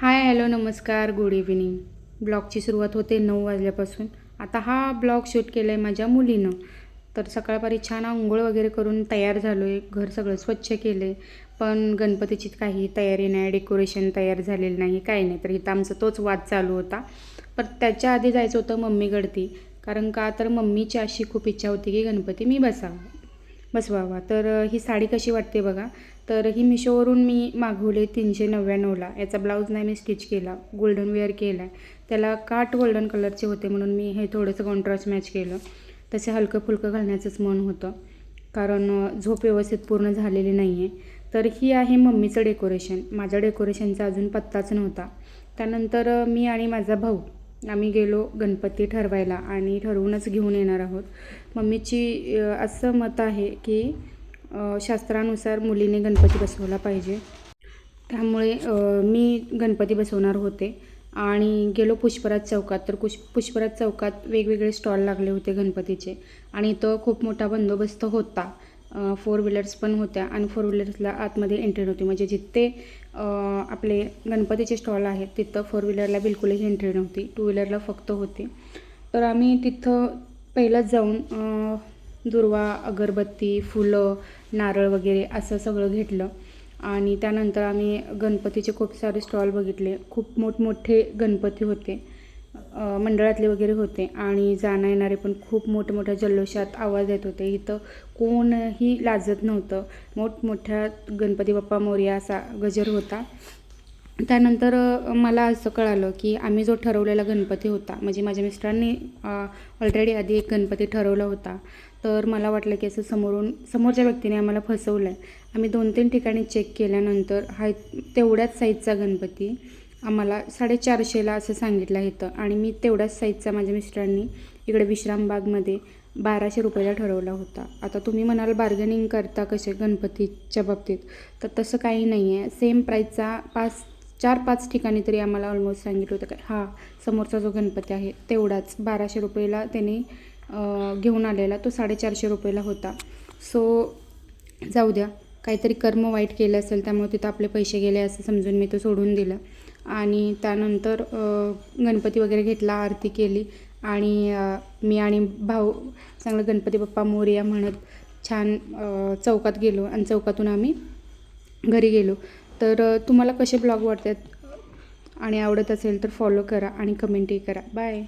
Hi hello नमस्कार good evening. ब्लॉगची सुरुवात होते 9 वाजल्यापासून. आता हा ब्लॉग शूट केला आहे माझ्या मुलीनं. तर सकाळपारी छान अंघोळ वगैरे करून तयार झालो आहे. घर सगळं स्वच्छ केलं आहे. पण गणपतीची काही तयारी नाही, डेकोरेशन तयार झालेलं नाही, काही नाही. तर इथं आमचा तोच वाद चालू होता. पण त्याच्या आधी जायचं होतं मम्मीकडती. कारण का तर मम्मीची अशी खूप इच्छा होती की गणपती मी बसवावा. तर ही साडी कशी वाटते बघा. तर ही मिशोवरून मी मागवले 399ला. याचा ब्लाऊज नाही मी स्टिच केला, गोल्डन वेअर केला आहे. त्याला काट गोल्डन कलरचे होते म्हणून मी हे थोडंसं कॉन्ट्रास्ट मॅच केलं. तसे हलकं फुलकं घालण्याचंच मन होतं, कारण झोप व्यवस्थित पूर्ण झालेली नाही आहे. तर ही आहे मम्मीचं डेकोरेशन. माझ्या डेकोरेशनचा अजून पत्ताच नव्हता. त्यानंतर मी आणि माझा भाऊ आम्ही गेलो गणपती ठरवायला आणि ठरवूनच घेऊन येणार आहोत. मम्मीची असं मत आहे की शास्त्रानुसार मुलीने गणपती बसवला पाहिजे. त्यामुळे मी गणपती बसवणार होते आणि गेलो पुष्पराज चौकात. तर पुष्पराज चौकात वेगवेगळे स्टॉल लागले होते गणपतीचे आणि तो खूप मोठा बंदोबस्त होता. 4 व्हीलर्स पण होत्या आणि 4 व्हीलर्सला आतमध्ये एंट्री नव्हती. म्हणजे जिथे आपले गणपतीचे स्टॉल आहेत तिथं 4 व्हीलरला बिलकुलही एंट्री नव्हती, 2 व्हीलरला फक्त होती. तर आम्ही तिथं पहिलंच जाऊन दुर्वा, अगरबत्ती, फुलं, नारळ वगैरे असं सगळं घेतलं आणि त्यानंतर आम्ही गणपतीचे खूप सारे स्टॉल बघितले. खूप मोठमोठे गणपती होते, मंडळातले वगैरे होते आणि जाणं येणारे पण खूप मोठमोठ्या जल्लोषात आवाज येत होते. इथं कोणही लाजत नव्हतं. मोठमोठ्या गणपती बाप्पा मोरया असा गजर होता. त्यानंतर मला असं कळालं की आम्ही जो ठरवलेला गणपती होता, म्हणजे माझ्या मिस्टरांनी ऑलरेडी आधी एक गणपती ठरवला होता. तर मला वाटलं की असं समोरच्या व्यक्तीने आम्हाला फसवलं आहे. आम्ही 2-3 ठिकाणी चेक केल्यानंतर हा तेवढ्याच साईजचा गणपती आम्हाला 450ला असं सांगितलं होतं आणि मी तेवढ्याच साईजचा माझ्या मिस्टरांनी इकडे विश्रामबागमध्ये 1200 रुपयाला ठरवला होता. आता तुम्ही म्हणाल बार्गेनिंग करता कसे गणपतीच्या बाबतीत, तर तसं काही नाही आहे. सेम प्राईजचा 4-5 ठिकाणी तरी आम्हाला ऑलमोस्ट सांगितलं होतं का समोरचा जो गणपती आहे तेवढाच 1200 रुपयाला त्याने घेऊन आलेला, तो 450 रुपयाला होता. सो जाऊ द्या, काहीतरी कर्म वाईट केलं असेल त्यामुळे तिथं आपले पैसे गेले असं समजून मी तो सोडून दिलं. आणि त्यानंतर गणपती वगैरे घेतला, आरती केली आणि मी आणि भाऊ चांगलं गणपती बाप्पा मोरया म्हणत छान चौकात गेलो आणि चौकातून आम्ही घरी गेलो. तर तुम्हाला कसे ब्लॉग वाटतात आणि आवडत असेल तर फॉलो करा आणि कमेंटही करा. बाय.